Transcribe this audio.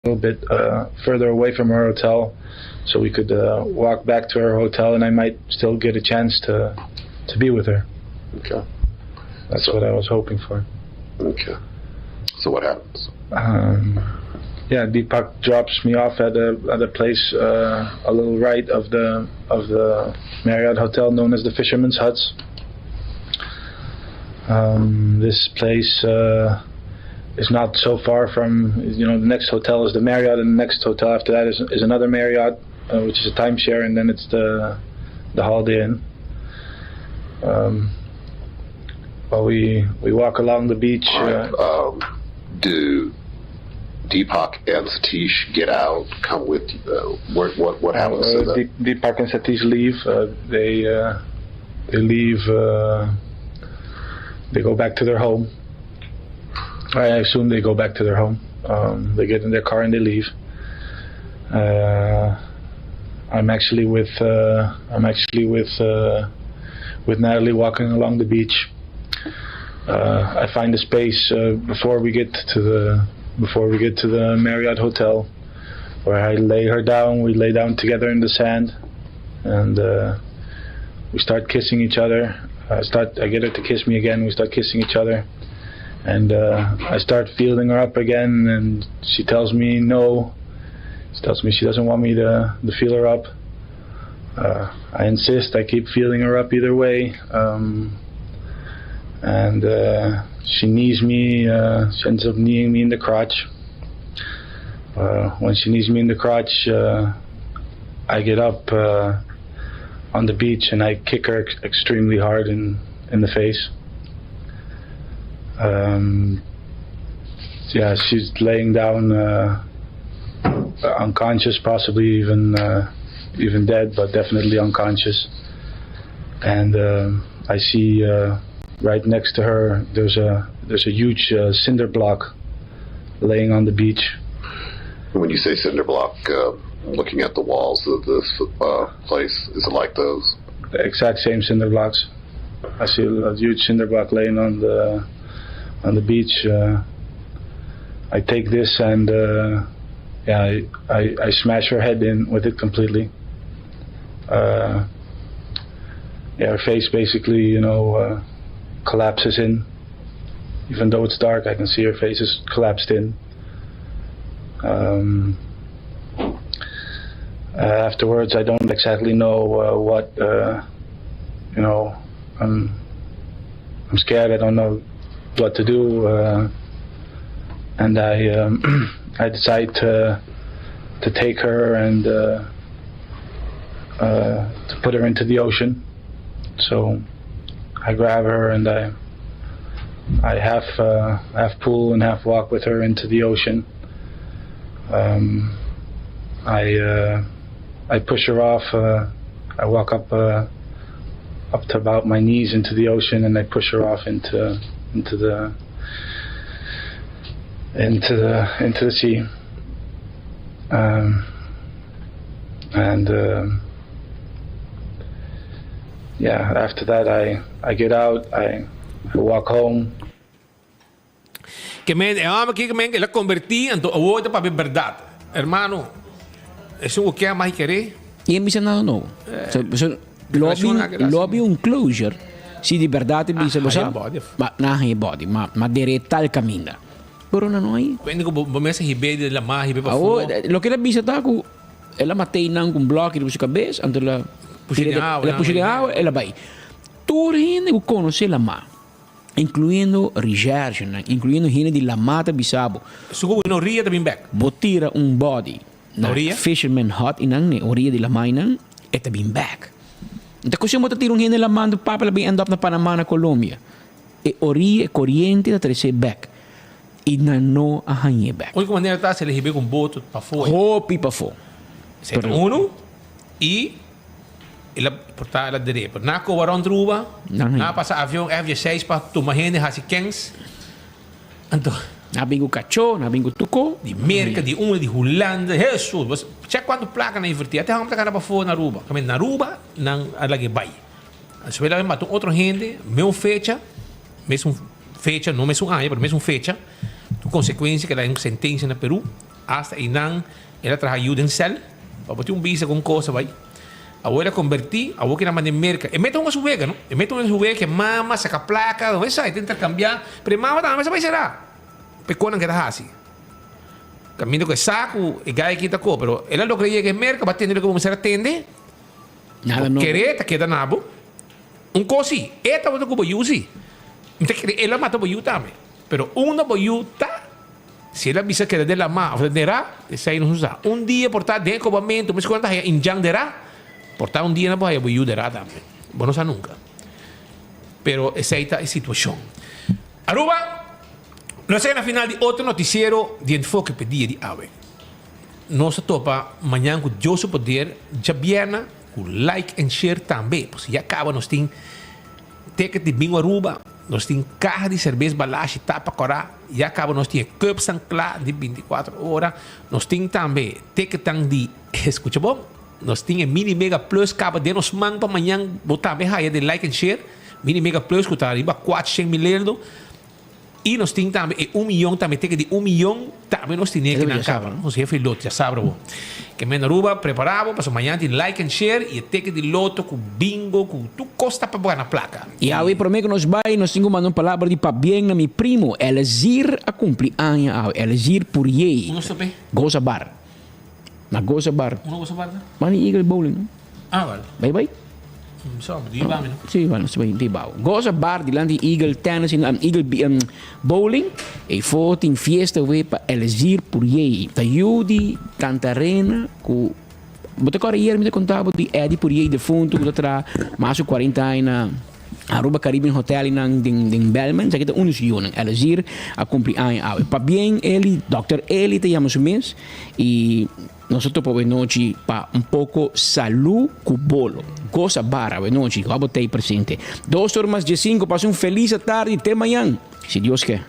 a little bit further away from her hotel, so we could walk back to her hotel, and I might still get a chance to be with her. Okay. That's what I was hoping for. Okay. So what happens? Yeah, Deepak drops me off at a place a little right of the Marriott hotel known as the Fisherman's Huts. This place is not so far from, the next hotel is the Marriott, and the next hotel after that is another Marriott, which is a timeshare, and then it's the Holiday Inn. While we walk along the beach. Do Deepak and Satish get out? Come with what happens to them? Deepak and Satish leave. They leave. They go back to their home. I assume they go back to their home. They get in their car and they leave. I'm actually with Natalie walking along the beach. I find a space before we get to the Marriott hotel, where I lay her down. We lay down together in the sand, and we start kissing each other. I get her to kiss me again. We start kissing each other, and I start feeling her up again. And she tells me no. She tells me she doesn't want me to feel her up. I insist. I keep feeling her up either way. And she knees me. She ends up kneeing me in the crotch. When she knees me in the crotch, I get up on the beach and I kick her extremely hard in the face. Yeah, she's laying down unconscious, possibly even dead, but definitely unconscious. And I see right next to her there's a huge cinder block laying on the beach. When you say cinder block, looking at the walls of this place, is it like those? The exact same cinder blocks. I see a huge cinder block laying on the beach. I take this and I smash her head in with it completely. Her face basically, collapses in. Even though it's dark, I can see her face is collapsed in. Afterwards, I don't exactly know what. I'm scared. I don't know what to do, and I decide to take her and to put her into the ocean. So I grab her and I half pull and half walk with her into the ocean. I push her off. I walk up to about my knees into the ocean, and I push her off into the sea. After that I get out. I walk home. Que la convertí en woorden para verdad. Hermano, eso o que é mais querer? E bisa na no. So lobby un closure. Si di verdade bisa bosa. Ma na hai body, ma diretta al cammina. Pero não aí. Quando que começa a ribeira de la mar, ribeira para fora. Lo que la bisa tá com ela matei não com bloco de sua cabeça, então ela puxa de água, ela vai. Tudo ainda o conhece la mar. Incluindo research, incluindo gente de la mata bisabo. Sugo no ria também back. Botira un body na fisherman hut inang ne oria de la mainang et também back. Então quando você tira gente de la manda papa la bem end up na Panamá na Colômbia. E oria corrente da trece back. E não a hanye back. A única maneira tá se ele ribe com boto para fora. Hopi para fora. Certo uno e ela portar ela direito. Na co waron druba. Na passa avião F16 para tomar gente hasi kens. Então na bingo cacho, na bingo tuco, de América, de de Holanda, Jesus. Check quando placa na invertir, até vamos para fora na Aruba. Também na Aruba, na alage bai. Se ela matou outra gente, mesmo fecha, não mesmo ano, mas mesmo fecha. Tu consequência que ela é uma sentença na Peru, hasta inang ela trabalha udencel para botar bisa com coisa vai abuela converti a que na mande merca e mete uma subega não e mete uma subega que mama saca placa não vai tenta cambiar pero mama também vai será pecona que tá assim caminho com saco e gai que tá co pero ela lo creia que merca vai ter que começar a atender Nada no. quereta queda nabo cosi eta botou com usi ela mata boiu também pero uma boiu tá se ela bisa que dela ma ofenderá essa aí não usa dia portar de cobamento mas quando é injang derá portar dia na boia boiu derá também bom não sabe nunca pero essa aí tá a situação Aruba não sei na final de outro noticiero de Enfoke pedia de ave nós topa amanhã com Josu poder já viena com like and share também pois já acaba nós tem ticket de bingo Aruba nós tem carro de cerveja balache tapa corá e acaba nós tem cup sancla de 24 horas nós tem também ticket de escuta bom nós tem mini mega plus acaba de nos manga para amanhã botar bem raia de like and share mini mega plus que está arriba 400 mil e nós tem também 1 milhão também ticket de 1 milhão também nós tem que não acaba nós já fez lote já sabe bom que me Aruba preparado para amanhã tem like and share e ticket de loto com bingo com tu costa para botar na placa E aí, para mim que nós vai, nós temos uma palavra de para bem na meu primo, Elazir a cumprir anos, Elazir Purier. não sabe Goza Bar. Na Goza Bar. não gosta de Mani Eagle Bowling, não? vale Bye bye. só di ba não Sim, vai, nós vai, di ba. Goza Bar, di lang di Eagle Tennis, Eagle Bowling, e foto em fiesta we para Elazir Purier. Ta Yudi, Cantarena, com Bota agora ieri mi contavo di Eddie Purier de fundo da tra maso 40 anos na Aruba Caribbean Hotel in Belman, já que tá uns anos, Elazir a cumprir ano. Pa bem ele, Dr. Eli te chamamos mês e nós podemos noite para pouco saúde com bolo. Goza barra, noite, que eu botei presente. 2 horas mais de 5, passe feliz tarde, até amanhã, se Deus quer.